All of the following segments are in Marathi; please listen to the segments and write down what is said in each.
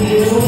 Thank you.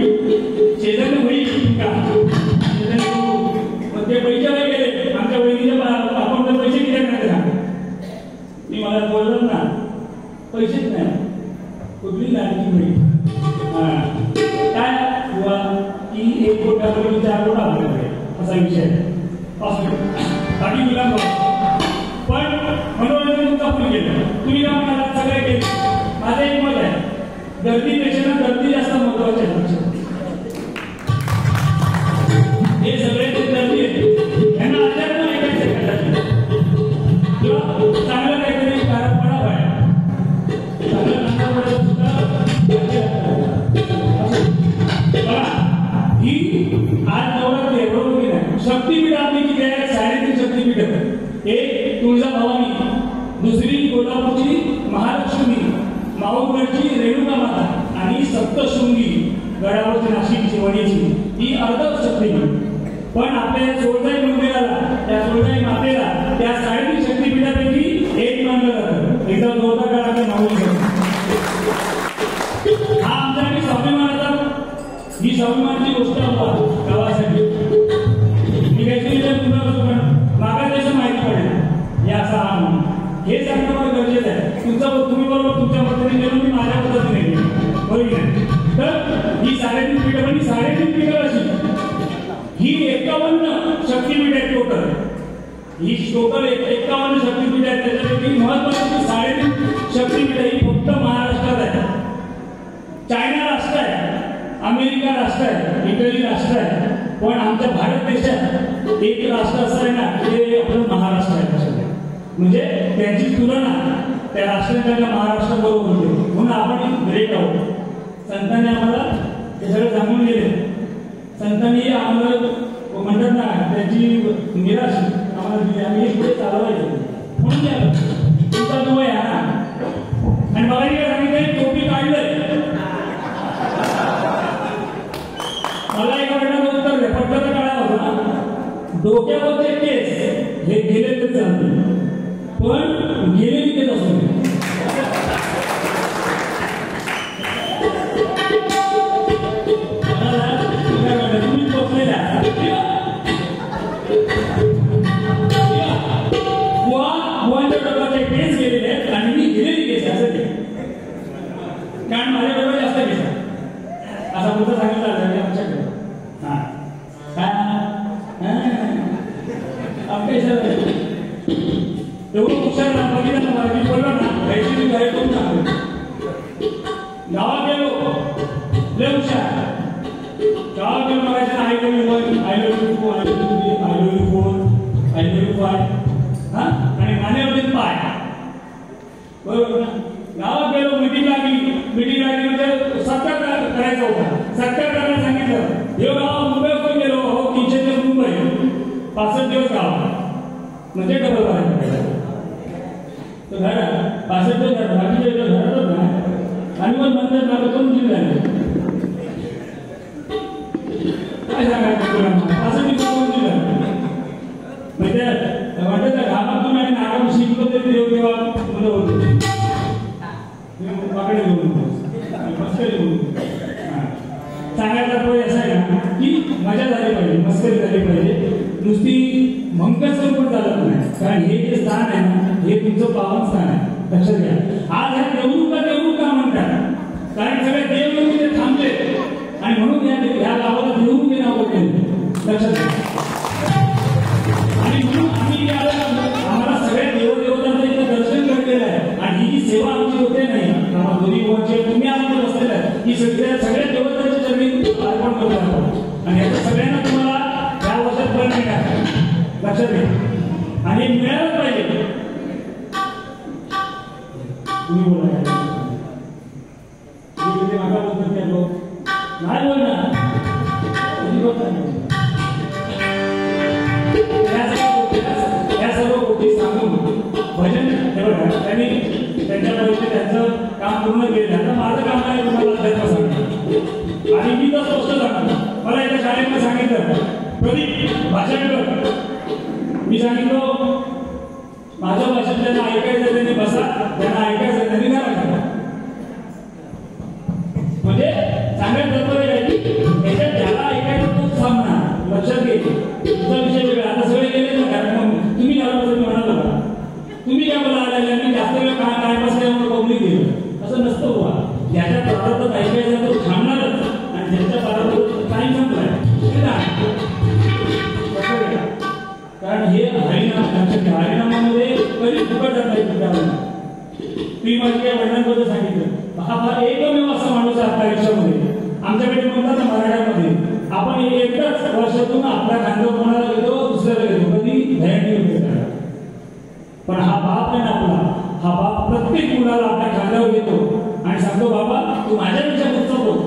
शेजारी होईल का मग ते पैसे नाही गेले आमच्या बहिणीच्या अकाउंटला पैसे किती नाही का मी मला बोललो ना पैसेच नाही कुठली लाडकी बहीण काय किंवा की 1 कोटी 4 कोटी आपल्याकडे असा विषय बाकी मुलांना पण मनोरंजन तुमचा फुल केलं तुम्ही काय म्हणाला सगळे केले माझं एक मत आहे गर्दीपेक्षा गर्दी जास्त महत्वाची आहे हे सगळे जे गर्दी आहेत यांना अध्यात्म ऐकायचं किंवा चांगलं काहीतरी कारण पडावं आहे चांगलं बघा ही आज नवरात्र एवढं की नाही शक्तीपीठ आपली किती आहे 3.5 शक्तीपीठ आहे एक तुळजाभवानी दुसरी कोल्हापूरची महालक्ष्मी माऊरगडची रेणुका माता आणि सप्तशृंगी गडावरची नाशिकची वणीची ही अर्ध शक्तीपीठ पण आपल्या सोळजाई मंदिराला त्या सोळजाई मातेला त्या 3.5 शक्तीपीठापैकी एक मानलं जातं एकदम जोरदार काळाच्या माऊली हा आमच्यासाठी स्वाभिमानाचा ही स्वाभिमानाची गोष्ट गावासाठी मी काहीतरी मागा त्याचं माहिती पडेल हे असं हे सांगणं मला गरजेचं आहे तुम्ही बरोबर तुमच्या पद्धतीने गेलो मी माझ्या पद्धतीने गेलो बरोबर आहे तर ही 3.5 पीठ पण 3.5 पीठ अशी ही 51 शक्तीपीठ आहे टोटल ही टोटल 51 शक्तीपीठ आहे त्याच्यापैकी महत्वाची 3.5 शक्तीपीठ ही फक्त महाराष्ट्रात आहे चायना राष्ट्र आहे अमेरिका राष्ट्र आहे इटली राष्ट्र आहे पण आमच्या भारत देशात एक राष्ट्र असं आहे ना ते आपलं महाराष्ट्र आहे म्हणजे त्यांची तुलना त्या राष्ट्रांच्या महाराष्ट्राबरोबर होते म्हणून आपण ग्रेट आहोत संतांनी आम्हाला हे सगळं सांगून गेले संतांनी आम्हाला म्हणतात ना त्यांची निराशा आम्हाला दिली आम्ही पुढे चालवायचं म्हणून तुमचा तो आहे ना आणि मला काय सांगितलं टोपी काढलंय मला एका वेळेला उत्तर दे पटलं काढा होता डोक्यावरचे केस हे गेले तर चालते पण गेलेली केस असू तुम्ही पोचलेला डोक्याचे केस गेलेले आहेत आणि मी गेलेली केस असं ते कारण माझ्या डोक्यात जास्त केस असा मुद्दा सांगितला आमच्याकडे हा काय एवढं हुशार बघितलं मी बोललो ना पैसे घरी करून टाकलो गावात गेलो लय हुशार गावात गेलो बघायचं I love you 1 I love you 2 I love you 3 I love you 4 I love you 5 हा आणि मानेवरती पाय बरोबर ना गावात गेलो मीटिंग लागली म्हणजे सत्कार करायचा होता सत्कार करायला सांगितलं हे गाव मुंबईकडून गेलो हो 300 दिवस मुंबई 65 दिवस गाव म्हणजे डबल करायचं घरात 65 दिवस बाकीचे घरातच ना आणि मग नंतर मला दोन जिल्हे काय सांगायचं 65 दिवस दोन जिल्हे म्हणजे वाटत घामातून आणि नागातून शिकलो तरी देव देवा मुलं होते वाकडे घेऊन मस्करी घेऊन सांगायचा तो असा आहे ना की मजा झाली पाहिजे मस्करी झाली पाहिजे नुसती भंकच पण चालत नाही कारण हे जे स्थान आहे ना हे तुमचं पावन स्थान आहे लक्षात घ्या आज ह्या देवरूप का म्हणतात कारण सगळे देव तिथे थांबले आणि म्हणून या गावाला देवरूप हे नाव पडले लक्षात घ्या आणि म्हणून आम्ही आम्हाला सगळ्या देवदेवतांचं इथं दर्शन घडलेलं आहे आणि ही जी सेवा आमची होते नाही दोन्ही गोवांची तुम्ही आमचं बसलेलं आहे ही सगळ्या देवतांच्या जमीन अर्पण करतो आणि याचं सगळ्यांना तुम्हाला या वर्षात फळ मिळणार लक्षात घ्या आणि मिळालंच पाहिजे तुम्ही बोला मागा बोलतात त्या लोक नाही बोलणार या सर्व गोष्टी सांगून भजन त्यांनी त्यांच्या पद्धतीने त्यांचं काम पूर्ण केलं आता माझं काम आहे तुम्हाला अध्यात्म सांगणं आणि मी तर स्पष्ट सांगतो मला एका शाळेत सांगितलं प्रदीप भाषण कर मी सांगितलं माझं भाषण त्यांना ऐकायचं त्यांनी बसा त्यांना ऐकायचं त्यांनी घरात म्हणजे सांगायचं तुम्ही माझ्या वडिलांबद्दल सांगितलं, हा फार एकमेव असा माणूस आहे आपल्या आयुष्यामध्ये. आमच्याकडे म्हणतात ना मराठ्यामध्ये, आपण एकच वर्षातून आपल्या खांद्यावर कोणाला घेतो, दुसऱ्याला घेतो, कधी भयाटी होते. पण हा बाप आहे ना आपला, हा बाप प्रत्येक मुलाला आपल्या खांद्यावर घेतो आणि सांगतो, बाबा तू माझ्यापेक्षा पुढचा बोल.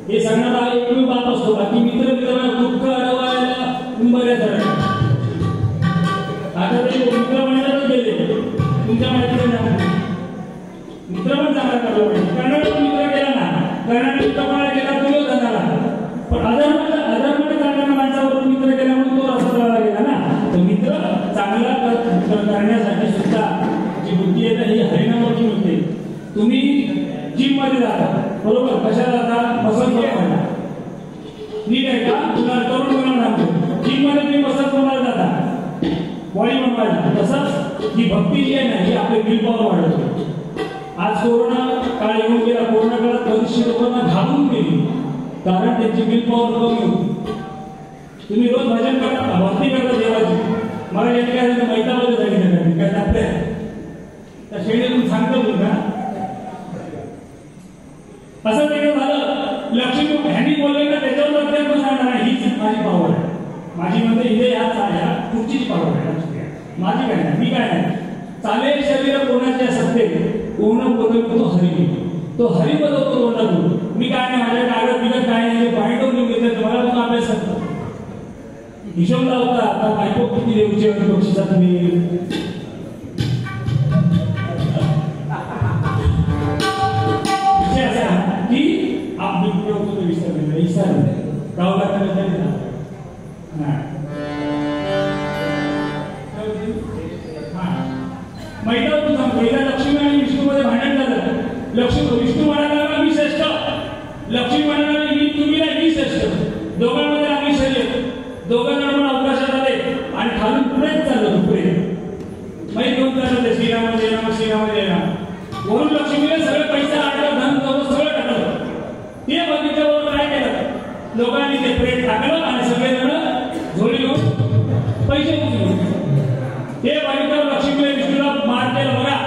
हे सांगणारा एकमेव बाप असतो. बाकी मित्र दुःख अडवायला मुंबईला चढ. आता ते मित्र मंडळात गेले, तुमच्या माहिती मित्र पण चांगला करलो पाहिजे. कर्नाटक मित्र केला ना, कर्नाटक मित्र कोणाला गेला, तो धनाला. पण अधर्माने चालणाऱ्या माणसाबरोबर मित्र केल्यामुळे तो रस्ता गेला ना. तो मित्र चांगला करण्यासाठी सुद्धा जी बुद्धी आहे ही हरिनामाची होते. तुम्ही जिम मध्ये जाता, बरोबर, कशाला जाता, मसल बनवायला, नीट आहे का, तुला तरुण बनवून आणतो. जिम मध्ये तुम्ही मसल बनवायला जाता, बॉडी बनवायला. तसंच ही भक्ती जी आहे ना, ही आपले विल पॉवर वाढवते. आज कोरोना काळ येऊन गेला, कोरोना काळात बरीचशी लोकांना घालून गेली, कारण त्यांची विल पॉवर कमी होती. तुम्ही रोज भजन करता, भक्ती करता देवाची. मला याने काय झालं, मैतामध्ये सांगितलं काय आपल्या त्या शेळीतून सांगतो तुला असं ते झालं. लक्ष्मी ह्यांनी बोलले ना, त्याच्यावर प्रत्येक सांगणार हीच माझी पावर आहे. माझी म्हणजे इथे ह्या पुढचीच पावर आहे, माझी काय नाही, मी काय नाही. चालेल शरीर कोणाच्या सत्ते कोण तो हरी, तो हरी बदलतो कोणाला. मी काय नाही, माझ्या कागद बिगत काय नाही, पॉईंट ऑफ व्ह्यू घेतलं, तुम्हाला पण अभ्यास करतो. हिशोब लावता आता बायको किती देऊचे बक्षिसा तुम्ही. विषय असा की आप विसरले गाव मैत्रीतून सांगतो. एकदा लक्ष्मी आणि विष्णूमध्ये भांडण झालं. विष्णू म्हणाला मी श्रेष्ठ, लक्ष्मी म्हणाला मी तुम्ही नाही, मी श्रेष्ठ. दोघांमध्ये आम्ही शरीर, दोघांना पण अवकाशात आले आणि खालून पुढेच चाललं. पुढे माहीत घेऊन चाललं, श्रीराम जय राम, श्रीराम जय राम. म्हणून लक्ष्मीने सगळे पैसा आटलं, धन सगळं टाकलं. ते बघितल्यावर काय केलं, लोकांनी ते प्रेट टाकलं आणि सगळेजण झोळी घेऊन पैसे उचलून. ते बघितल्यावर लक्ष्मीने विष्णूला मार केला. बघा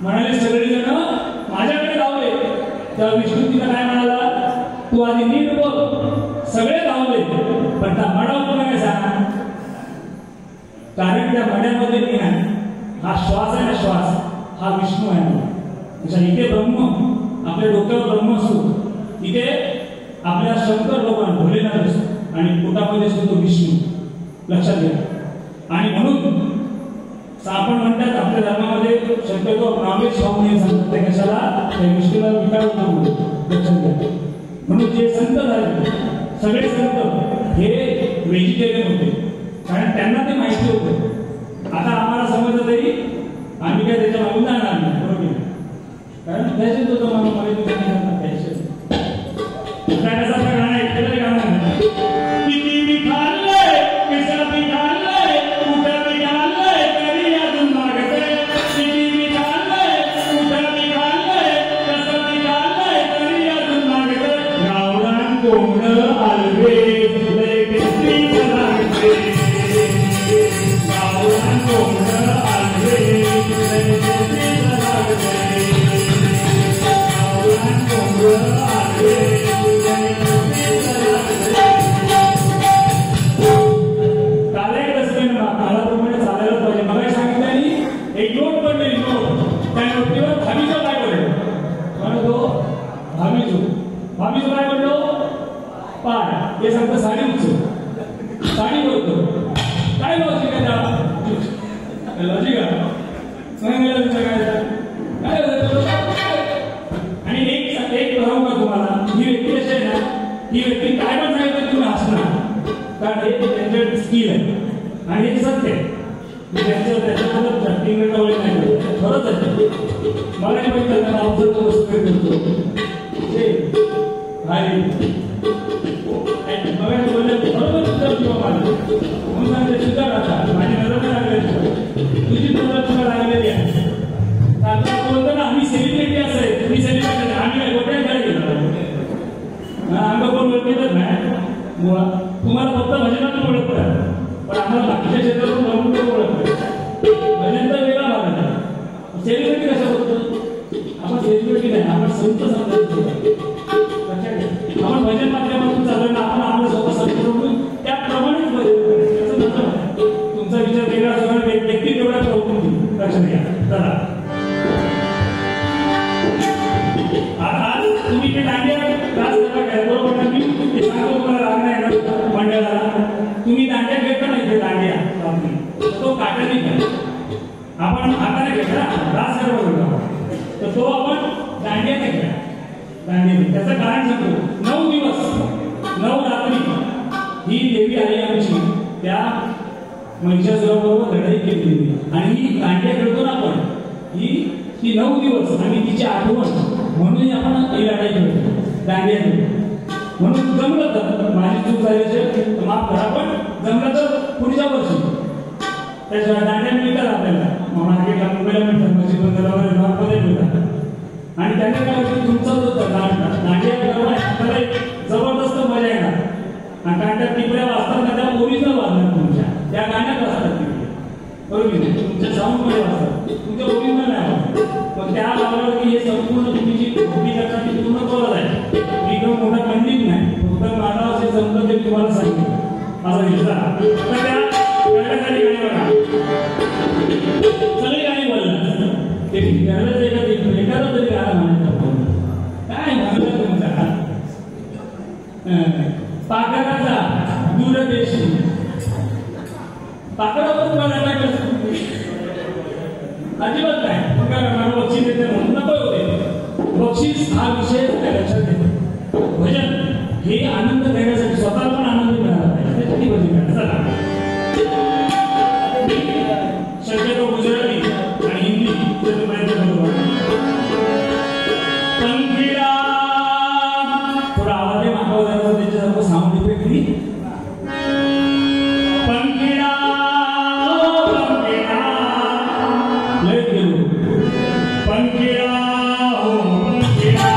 म्हणाले सगळेजण माझ्याकडे धावले. तेव्हा विष्णू तिला काय म्हणाला, तू आधी नीट बोल. सगळे धावले, पण त्या मडावर काय सांग, कारण त्या मड्यामध्ये मी नाही. हा श्वास आहे ना, श्वास हा विष्णू आहे. इथे ब्रह्म, आपल्या डोक्यावर ब्रह्म असतो, इथे आपल्या शंकर भगवान भोलेनाथ असतो आणि पोटामध्ये असतो तो विष्णू. लक्षात घ्या. आणि म्हणून आपण म्हणतात आपल्या धर्मामध्ये शक्यतो नॉनव्हेज खाऊ नये सांगतात. ते कशाला, त्या विष्णूला विकार होतो. लक्षात घ्या. म्हणून जे संत झाले, सगळे संत हे व्हेजिटेरियन होते, कारण त्यांना ते माहिती होतं. आता आम्हाला समजलं तरी आम्ही काय त्याच्या मागून जाणार नाही, बरोबर, कारण फॅशन होतं. मला फॅशन कसा गाणं ऐकलं, गाणं किती मी खाल्लंय, कशा मी खाल्लंय, कुठं मी खाल्लंय, तरी अजून मागते. किती मी खाल्लंय, कुठं मी खाल्लंय, कसं मी खाल्लंय, तरी अजून मागते. गावरान कोंबडं आलवे लय टेस्टी लागते. गावरान कोंबडं आलवे लय टेस्टी लागते. गावरान कोंबडं आलवे लय टेस्टी लागते. चालायला कसं ना, काळाप्रमाणे चालायला पाहिजे. मला सांगितलं आणि एक नोट पडली, नोट त्या नोटीवर भावीचं काय पडलं, म्हणतो भावीचं काय पडलो, पाय. हे सांगतं साडी उचल, साडी बोलतो. काय लॉजिक आहे त्या, लॉजिक आहे काय. आणि एक बघावं का तुम्हाला, ही व्यक्ती अशी आहे ना, ही व्यक्ती काय पण सांगितलं तुम्ही हसणार, कारण हे त्यांच्याकडे स्किल आहे आणि हे सत्य आहे. त्याच्याबद्दल झटकिंग वगैरे नाही, खरंच आहे. मला नाही माहिती त्यांना ऑब्झर्व वस्तू करतो बघायला बोलले बरोबर उत्तर किंवा माझं म्हणून सांगते सुद्धा राहता. माझी नजर लागली, तुझी नजर तुला लागलेली आहे. आता बोलतो ना आम्ही सेलिब्रिटी असं आहे, तुम्ही सेलिब्रिटी, आम्ही काय गोट्या काय गेलो अंग कोण ओळखतच नाही. तुम्हाला फक्त भजनातून ओळखतात, पण आम्हाला बाकीच्या क्षेत्रातून भरपूर ओळखतात. भजन तर वेगळा भाग आहे, सेलिब्रिटी कशा बोलतो आपण सेलिब्रिटी नाही आपण संत समजायचं आपण भजन माध्यमातून चालू ना आपण आपल्या स्वतः संत म्हणून त्याप्रमाणेच भजन तुमचा विचार वेगळा सगळं व्यक्ती तेवढा प्रवृत्ती लक्षात घ्या चला आता तुम्ही ते दांडिया क्लास करा काय बरोबर मी ते सांगतो तुम्हाला राग नाही ना मंडळाला तुम्ही दांडिया घेता नाही ते दांडिया तो काटाने घ्या आपण हाताने घेतला रास करा बरोबर तर तो आपण दांडियाने घ्या दांडियाने त्याचं कारण सांगतो 9 दिवस 9 रात्री ही देवी आहे आमची त्या महिषासुराबरोबर लढाई केली आणि ही दांडिया खेळतो ना आपण ही 9 दिवस आणि तिची आठवण म्हणून आपण ही लढाई खेळतो दांडिया खेळतो म्हणून जमलं तर माझी चूक झाली असेल तर माफ करा पण जमलं तर पुढच्या वर्षी त्याशिवाय दांडिया मिळतात आपल्याला मार्केटला मुंबईला मिळतात मच्छी बंदरावर नॉर्थमध्ये मिळतात आणि त्यांना काय तुमचा जो दांडिया त्याला जबरदस्त मजा येणार आणि कारण त्या टिपऱ्या वाजतात त्या ओरिजिनल वाजणार तुमच्या त्या गाण्यात वाजतात टिपऱ्या बरोबर तुमच्या साऊंडमध्ये वाजतात तुमच्या ओरिजिनल नाही वाजतात मग त्या लावल्यावर की हे संपूर्ण तुमची भूमी करतात ती पूर्ण कळत आहे मी एकदम मोठा पंडित नाही फक्त माझा असे जमलं ते तुम्हाला सांगितलं असं विचार तर त्या कळण्यासाठी गाणी बघा सगळी गाणी बोलणार ते एखादं तरी गाणं म्हणायचं काय म्हणलं तुमचा पाकराचा दूरदेशी पाकरावर अजिबात नाही बक्षीस देते म्हणून नको होते बक्षीस हा विषय लक्षात घेतो भजन हे आनंद घेण्यासाठी स्वतःला पण आनंद मिळाला पाहिजे त्यासाठी भजन चला शक्यतो गुजराती आणि हिंदी प्रयत्न करतो पंखीडा थोडा आवाज आहे मागवा जायचा त्याच्यासारखं साऊंड इफेक्ट मी पंखीडा पंखीडा लय गेलो पंखीडा हो पंखीडा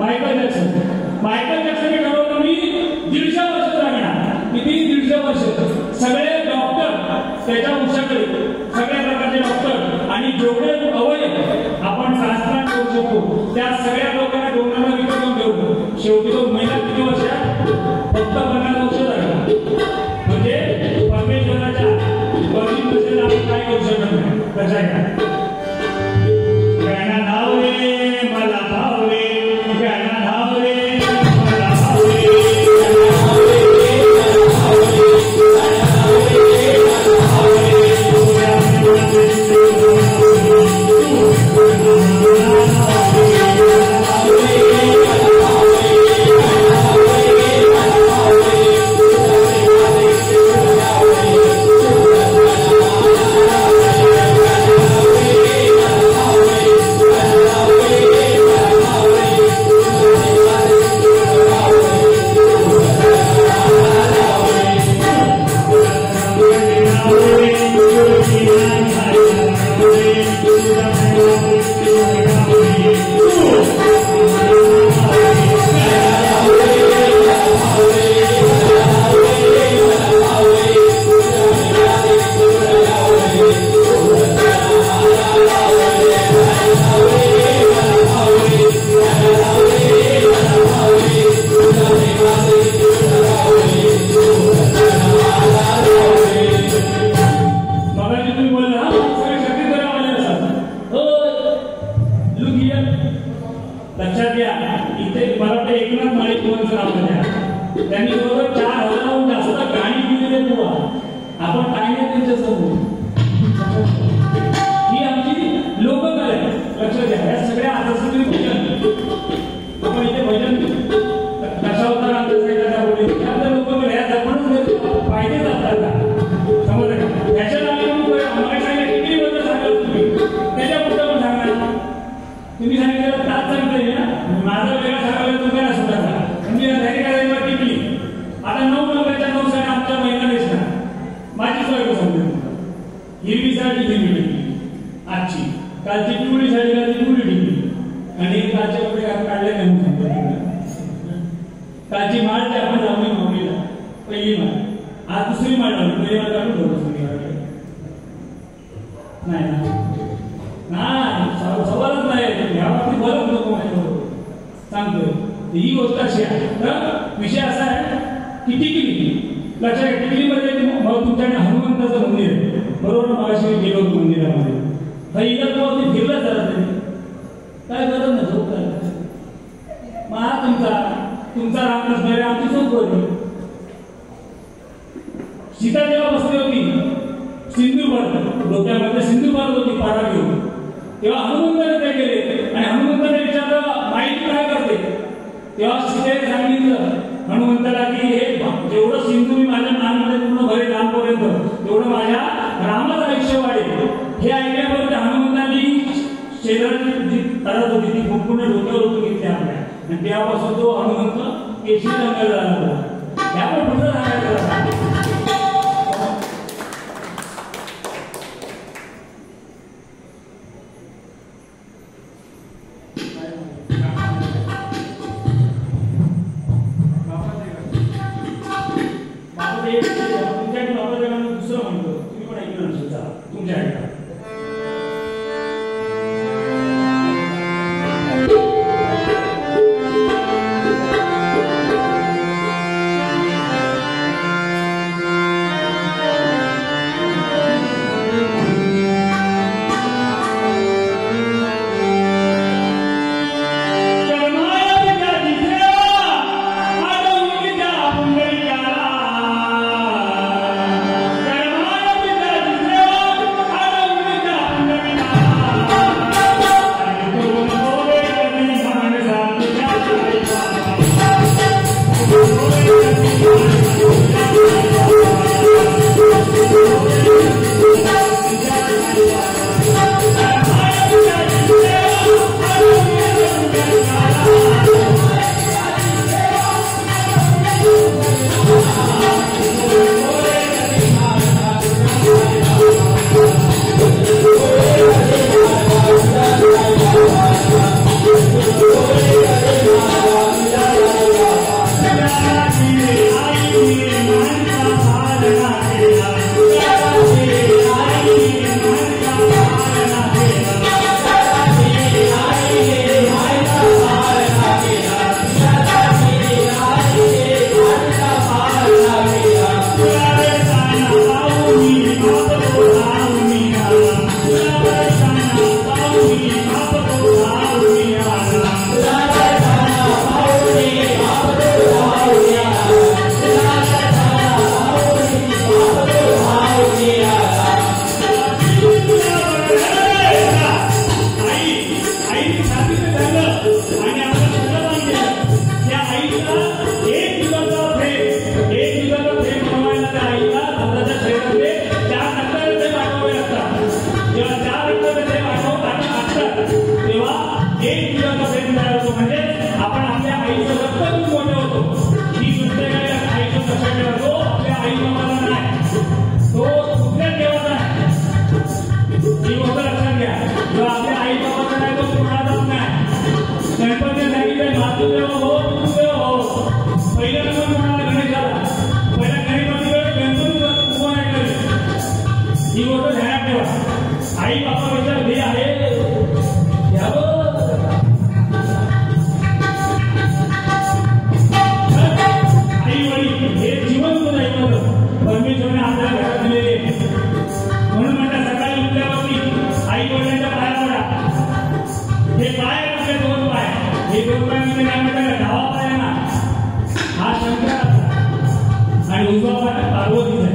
मायकल जॅक्सनने ठरवलं मी 150 वर्ष जगणार. किती 150 वर्ष. सगळे डॉक्टर त्याच्या उशाकडे, सगळ्या प्रकारचे डॉक्टर आणि जेवढे अवयव आपण ट्रान्सप्लांट करू शकतो त्या सगळ्या लोकांना डोनरला विकत घेऊन ठेवतो. शेवटी तो महिला किती वर्षात? फक्त 50 वर्ष जगला. म्हणजे परमेश्वराच्या वरती नसेल आपण काय करू शकत नाही. कशा आहे का गाणं धावले मला धावले, गाणं धावले मला धावले, लक्षात घ्या. इथे मला वाटतं एकनाथ माळी कुवांचं नाव घ्या. त्यांनी बरोबर 4000हून जास्त गाणी लिहिलेली बुवा. आपण काय नाही त्यांच्या समोर. ही आमची लोककला आहे. लक्षात घ्या. या सगळ्या आजचं भजन आपण इथे भजन दशावतार आमच्या बोलले त्यानंतर लोककला ह्या जपणच फायदे जातात का समजलं का. याच्या नावाने आम्हाला सांगितलं किती बद्दल सांगाल तुम्ही त्याच्याबद्दल पण सांगा. तुम्ही सांगितलं तास सांगतोय ना माझा वेगळा सांगायला तुम्ही काय सुद्धा म्हणजे तयारी करायला टिकली. आता 9 नंबरच्या 9 साडी आमच्या महिला दिसणार. माझी सोय समजून हिरवी साडी हिरवी टिकली आजची, कालची पिवळी साडी कालची पिवळी टिकली आणि कालचे कपडे काढले नाही सांगतो. कालची माळ जी आपण लावली माऊलीला पहिली माळ, आज दुसरी माळ लावली. पहिली माळ काढून ठेवतो नाही नाही सवालच नाही. या बाबतीत बोलत नको सांगतोय. ही गोष्ट अशी आहे. तर विषय असा आहे की टिकली. लक्षात घ्या. टिकलीमध्ये तुमच्याकडे हनुमंताचं मंदिर आहे बरोबर. मगाशी गेलो मंदिरामध्ये पहिल्यावरती फिरलं जरा तरी काय करत ना झोप काय मग तुमचा रामकृष्ण आहे आमची झोप होती. सीता जेव्हा बसली होती सिंधुदुर्ग डोक्यामध्ये सिंधुदुर्ग होती पारा घेऊन तेव्हा हनुमंताने काय केले आणि हनुमंताने विचारलं माहिती काय करते. तेव्हा सीतेने सांगितलं हनुमंताला की हे जेवढं सिंधू मी माझ्या नानमध्ये पूर्ण भरेल लहानपर्यंत तेवढं माझ्या रामाचं आयुष्य वाढेल. हे ऐकल्यावर त्या हनुमंतांनी शेजारची जी करत होती ती पूर्ण डोक्यावर उतरून घेतली आपल्या आणि तेव्हापासून तो हनुमंत केशरी रंगाला झाला. त्यामुळे पुढचं सांगायचं दुसरं म्हणतो तुम्ही पण ऐकलं नसेल तुमच्या ऐका. I एक दुधाचा प्रेम तयार होतो. म्हणजे आपण आपल्या आईचं रक्त खूप मोठं होतो. ही दुसऱ्या आईचं लक्षात ठेवतो. आपल्या आई बाबाला नाही, तो कुठल्या देवाचा नाही. ही गोष्ट लक्षात घ्या. जो आपल्या आई बाबाचा नाही तो कोणाचाच नाही. गणपती सांगितलं मातृदेव हो पितृदेव हो. पहिल्या नंबर कोणाला गणेशाला, पहिला गणपतीकडे गणपती उभं नाही करेल. ही गोष्ट ध्यानात ठेवा. आई बाबापेक्षा हे आहे आई वडील हे जीवन सुद्धा परमेश्वराने आपल्या घरात दिलेले. म्हणून म्हणतात सकाळी उठल्यावरती आई वडिलांच्या पाया पडा. हे पाय म्हणजे दोन पाय. हे दोन पाय म्हणजे काय म्हणतात डावा पाय ना हा शंकराचा आणि उजवा पाय पार्वतीचा आहे.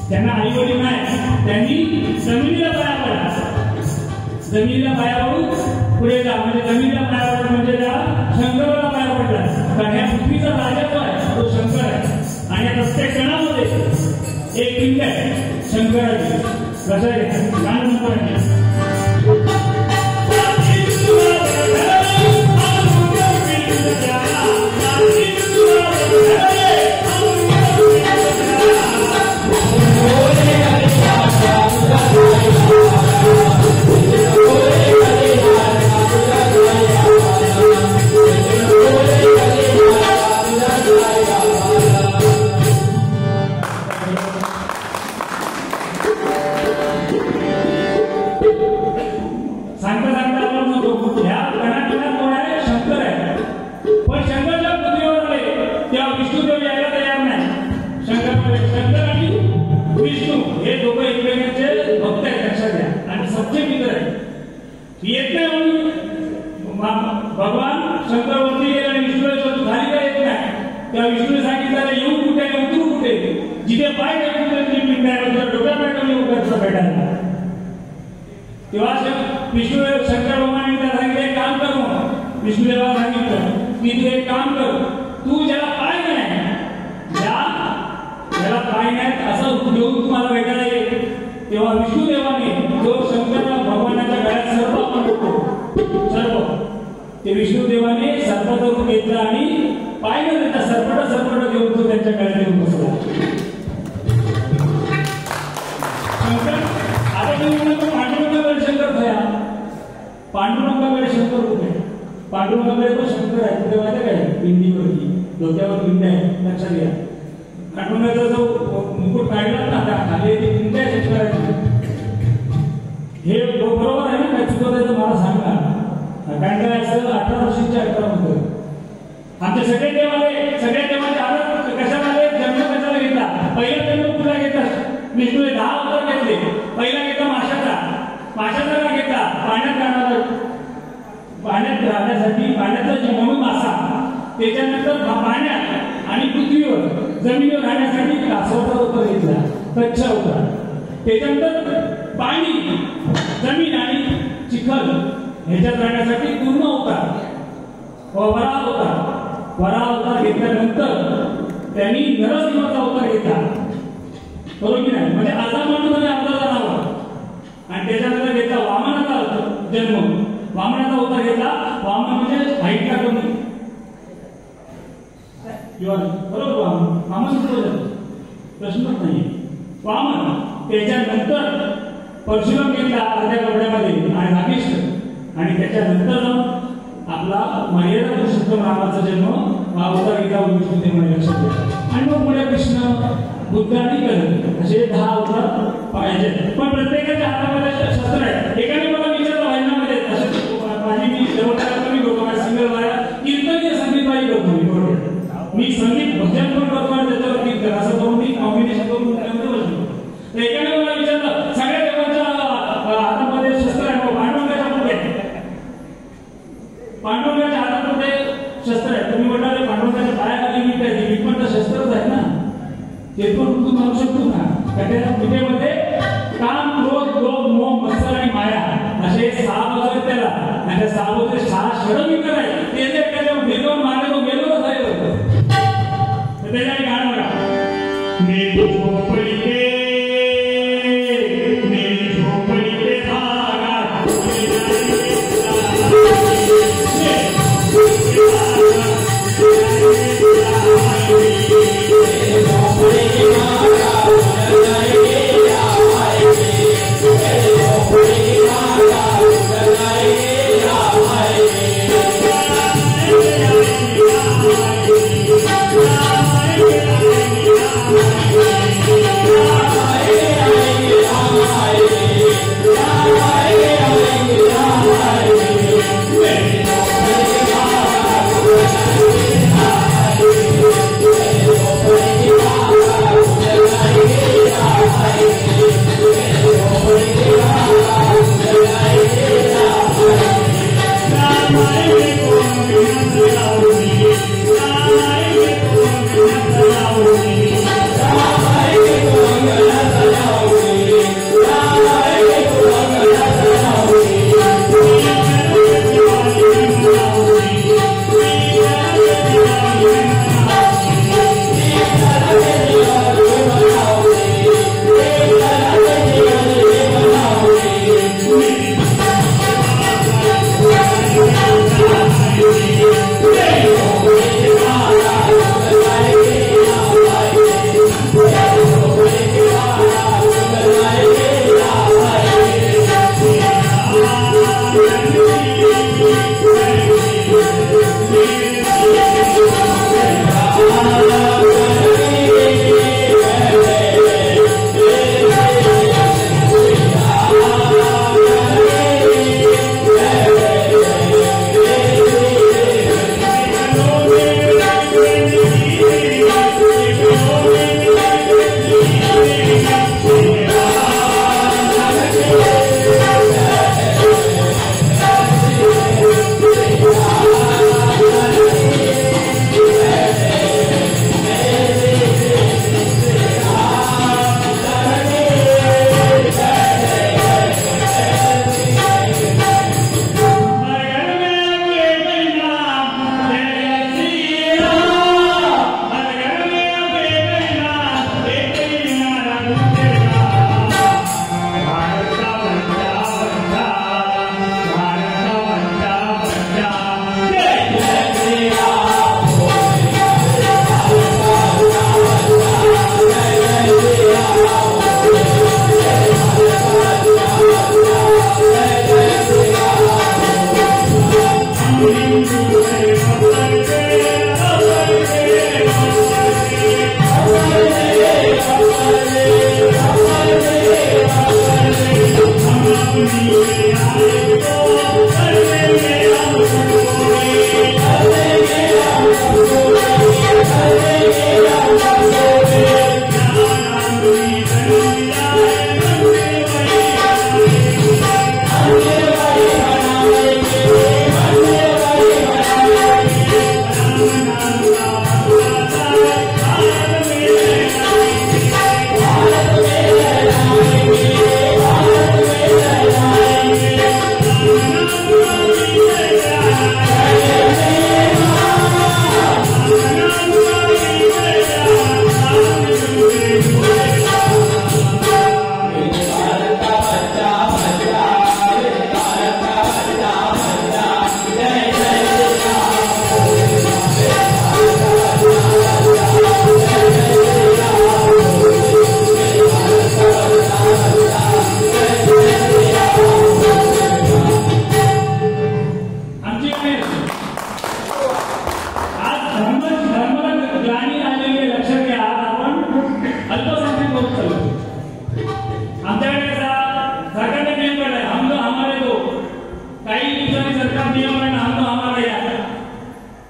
त्यांना आई वडील नाही, त्यांनी जमिनीला पाया पडा. जमिनीला पाया पडून पुढे जा. म्हणजे जमिनीला पाया पडा म्हणजे त्या शंकराला पाया पडला. कारण या पृथ्वीचा राजा जो आहे तो शंकर आहे. आणि या प्रत्येक क्षणामध्ये एक पिंड आहे शंकराची. कसं आहे गाणं म्हणतो भगवान शंकर वरती गेला आणि विष्णूला खाली काय येत नाही. त्या विष्णूने सांगितलं येऊ कुठे उतरू कुठे. जिथे पाय टाकून ती पिंड आहे डोक्या पाठवली उगाच भेटायला. तेव्हा विष्णू शंकर भगवान त्याला सांगितलं एक काम कर. मग विष्णुदेवाला सांगितलं की तू एक काम कर. तू ज्याला पाय नाही ज्याला पाय नाही असं घेऊन तुम्हाला भेटायला येईल. तेव्हा विष्णुदेवाने जो शंकर भगवानाच्या गळ्यात सर्प आणतो सर्प ते विष्णुदेवाने सर्पाचं रूप घेतलं आणि पाय न देता सरपट घेऊन तो त्यांच्या गळ्यात येऊन बसला. शंकर आता तुम्ही म्हणतो पांडुरंगाकडे शंकर खया. पांडुरंगाकडे शंकर रूप आहे. पांडुरंगाकडे तो शंकर आहे. कुठे माहिती काय पिंडीवरती डोक्यावर पिंड आहे. लक्षात घ्या. पांडुरंगाचा जो मुकुट काढला ना खाली ती पिंड आहे शंकराची. हे बरोबर आहे ना काय चुकत आहे तर मला सांगा. कारण काय असं 18 वर्षांच्या अठरामध्ये आमचे सगळे देवाचे आधार कशाला आले. जन्म कशाला घेतला. पहिला जन्म कुठला घेतला. विष्णूने 10 अवतार घेतले. पहिला घेतला माशाचा. माशाचा का घेतला पाण्यात राहण्यासाठी. पाण्याचा जी म्हणून मासा. त्याच्यानंतर पाण्यात आणि पृथ्वीवर जमिनीवर राहण्यासाठी कासवाचा अवतार घेतला. कच्चा अवतार. त्याच्यानंतर पाणी जमीन आणि चिखल ह्याच्यात राहण्यासाठी पूर्ण अवतार वरा अवतार घेतल्यानंतर त्यांनी नरसिंहाचा अवतार घेतला. बरोबर की नाही. म्हणजे आजा माणूस आणि अवताराचा नाव. आणि त्याच्यानंतर घेतला वामनाचा जन्म. वामनाचा अवतार घेतला. वामन म्हणजे हाईटला कमी. बरोबर वामन प्रश्नच नाही. वामन त्याच्यानंतर परशुराम घेतला अर्ध्या कपड्यामध्ये आणि नागेश्वर. आणि त्याच्यानंतर आपला मर्यादा पुरुषोत्तम रामाचा जन्म हा अवतार घेतला विष्णुदेवाने. लक्षात घ्या. आणि मग पुढे कृष्ण बुद्ध आणि कर्ण असे 10 अवतार पाहिजे. पण प्रत्येकाच्या हातामध्ये शस्त्र आहे. एकाने मला विचारलं भजनामध्ये माझी मी सर्वकाळ कमी करतो. माझ्या सिंगल वाया कीर्तनीय संगीतवाही करतो मी संगीत भजन पण करतो आणि त्याच्यावर कीर्तन असं करून मी कॉम्बिनेशन करून तर एकाने मला विचारलं सगळ्या देवांच्या हातामध्ये शस्त्र आहे. पांडुरंगाच्या पुढे पांडुरंगाच्या हातामध्ये शस्त्र आहे. तुम्ही म्हणाले पांडुरंगाच्या पायाखाली मीठ आहे. मीठ पण तर शस्त्रच आहे ना. ते पण तू म्हणू शकतो ना. त्या पिठेमध्ये काम क्रोध लोभ मोह मत्सर आणि माया असे 6 बाजू आहेत त्याला. आणि त्या 6 बाजूचे 6 षडविकार आहेत. ते जे त्याच्यावर भेदून मारले तो गेलोच आहे. तर त्याच्याने गाणं बघा. मेरी झोपड़ी के धागा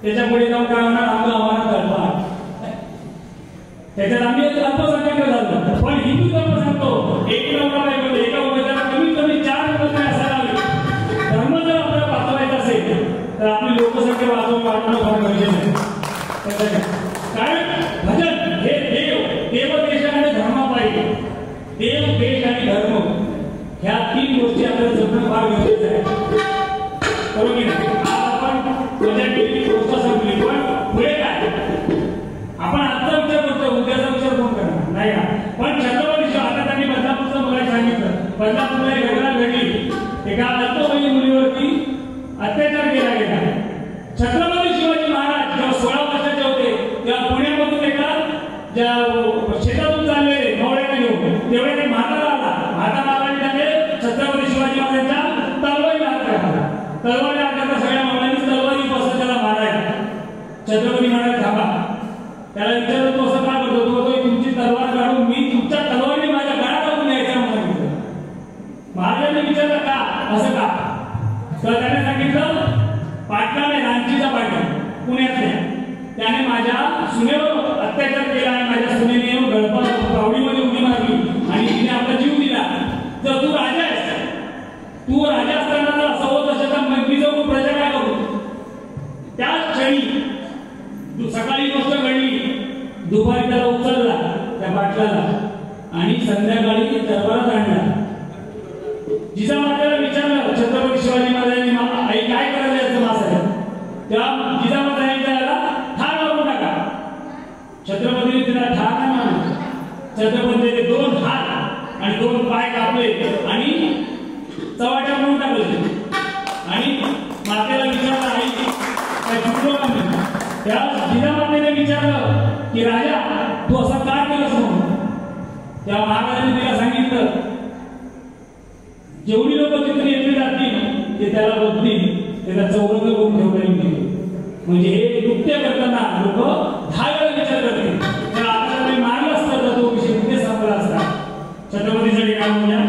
त्याच्यापुढे जाऊन काय होणार आमचं आव्हान करणार त्याच्यात आम्ही अल्पसंख्याक झालो पण हिंदू धर्म सांगतो एक नवरा एका उमेदवाराला कमीत कमी 4 मुलं असायला हवी धर्म जर आपल्याला वाचवायचा असेल तर आपली लोकसंख्या वाढवणं फार गरजेचं आहे कारण भजन हे देव देश आणि धर्मापायी देव देश आणि धर्म ह्या 3 गोष्टी आपल्याला जपणं फार गरजेचं आहे बरोबर की नाही गोष्ट संपली पण पुढे काय आपण आजचा विचार करतो उद्याचा विचार कोण करणार नाही का पण छत्रपती आता त्यांनी बदलापूरचं मला सांगितलं बदलापूरला एक घटना घडली एका अल्पवयीन मुलीवरती अत्याचार केला गेला छत्रपती शिवाजी महाराज जेव्हा 16 वर्षाचे होते तेव्हा पुण्यामधून एका ज्या शेतातून चाललेले नवऱ्याने घेऊन तेवढे ते म्हातारा आला आणि त्याने छत्रपती शिवाजी महाराजांच्या तलवारीला हात घातला तलवारीला हात घातला सगळ्या मुलांनी तलवारी पासून त्याला मारायला छत्रपती महाराज थांबा त्याला विचारलं तो असं काय करतो तो तुमची तलवार काढून मी तुमच्या तलवारीने माझ्या गळ्यात टाकून द्यायचा मला सांगितलं महाराजांनी विचारलं का असं का तर त्याने सांगितलं पाटणा नाही रांचीचा पाटणा पुण्यातल्या त्याने माझ्या सुनेवर अत्याचार केला आणि माझ्या सुनेने गळपात पावडीमध्ये उडी मारली आणि तिने आपला जीव दिला जर तू राजा आहेस तू राजा असताना जर असं होत असेल तर मी जाऊन प्रजा काय करू त्याच क्षणी सकाळी गोष्ट घडली दुपारी त्याला उचलला त्या पाटलाला आणि संध्याकाळी दरबारात आणला जिजामाताला विचारलं छत्रपती शिवाजी महाराजांनी आई काय करायला याचं मासाहेब त्या जिजामाताने त्याला ठार मारून टाका छत्रपतीने तिला ठार नाही मारलं छत्रपतीने 2 हात आणि 2 पाय कापले आणि चवाट्या म्हणून टाकले आणि मातेला विचारलं आई काय चुकलो का मी त्या जिजामातेने विचारलं की राजा तू असं का केलंस म्हणून त्या महाराजांनी तिला सांगितलं जेवढी लोक तिथे येथे जातील ते त्याला बघतील त्याचा चौरंग करून ठेवलेली म्हणजे हे कृत्य करताना लोक 10 वेळा विचार करतील. तर आपल्याला काही मारलं असतं तर तो विषय कुठे संपला असता. छत्रपतीसाठी काम म्हणूया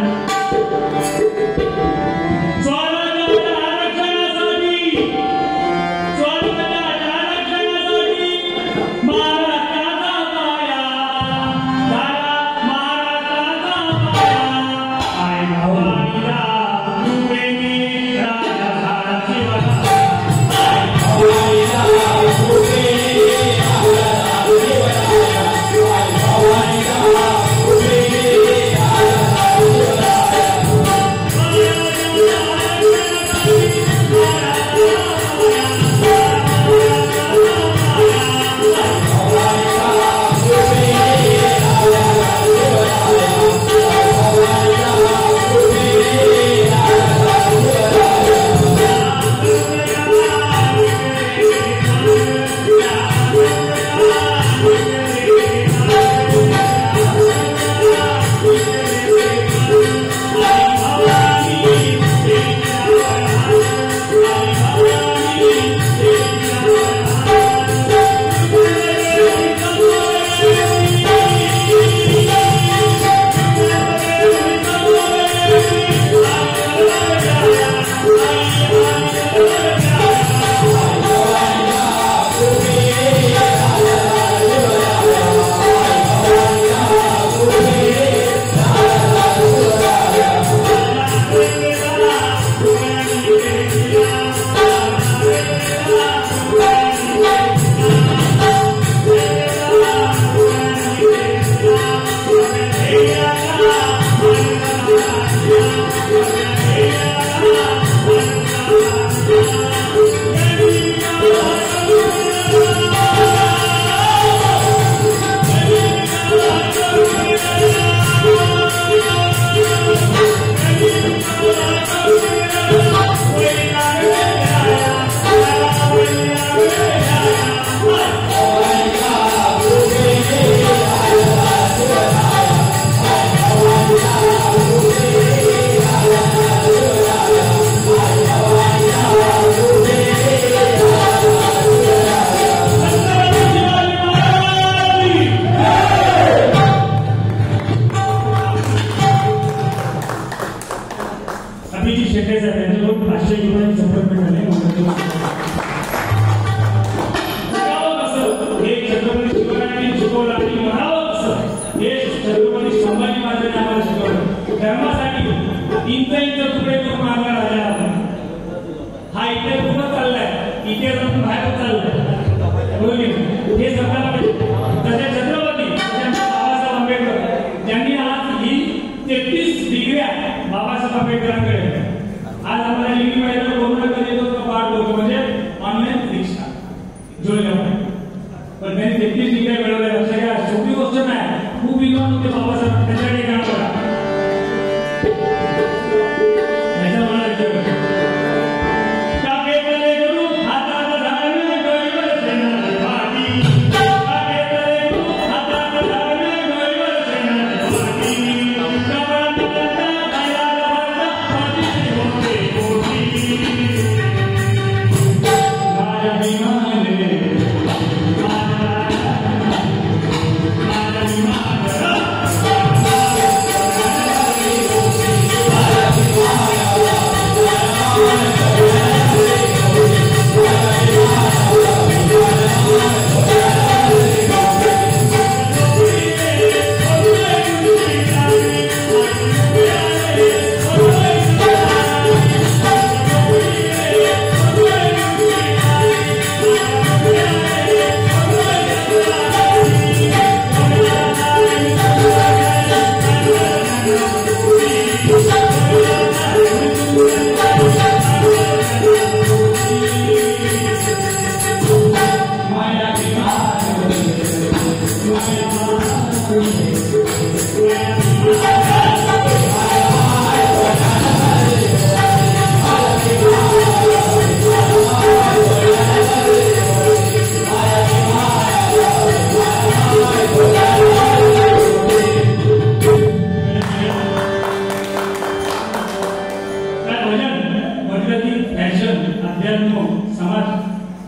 अध्यात्म समाज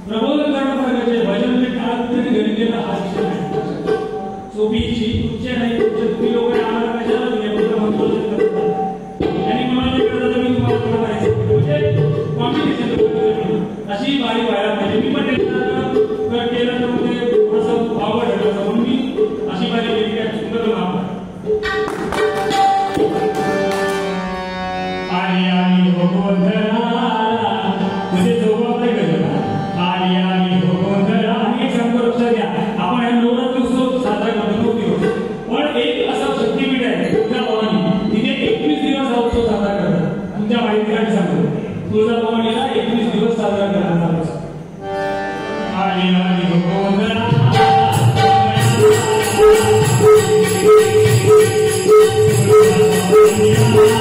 प्रबोधन करणं गरजेचे आहे. भजन म्हणजे काळात गणितेला हा विषय नाही. सोपीची उच्च नाही तुम्ही लोक आम्हाला कशाला म्हणतो आणि मला जे करत मी तुम्हाला थोडं करायचं म्हणजे कॉम्बिनेशन अशी बारी व्हायला पाहिजे. मी पण केलं तर म्हणजे थोडंसं आवड आहे म्हणून मी अशी बारी केली आहे. सुंदर नाव आली आली हो गोंधळाला म्हणजे जबाबदारी गजरा आली आली हो गोंधळा. आणि एक सांगतो लक्षात घ्या आपण या नवरात्र उत्सव साजरा करतो 9 दिवस पण एक असा शक्तीपीठ आहे तुळजाभवानी तिथे 21 दिवस हा उत्सव साजरा करतात. तुमच्या माहितीसाठी सांगतो तुळजाभवानीला 21 दिवस साजरा करतात. आली आली हो गोंधळा Thank you.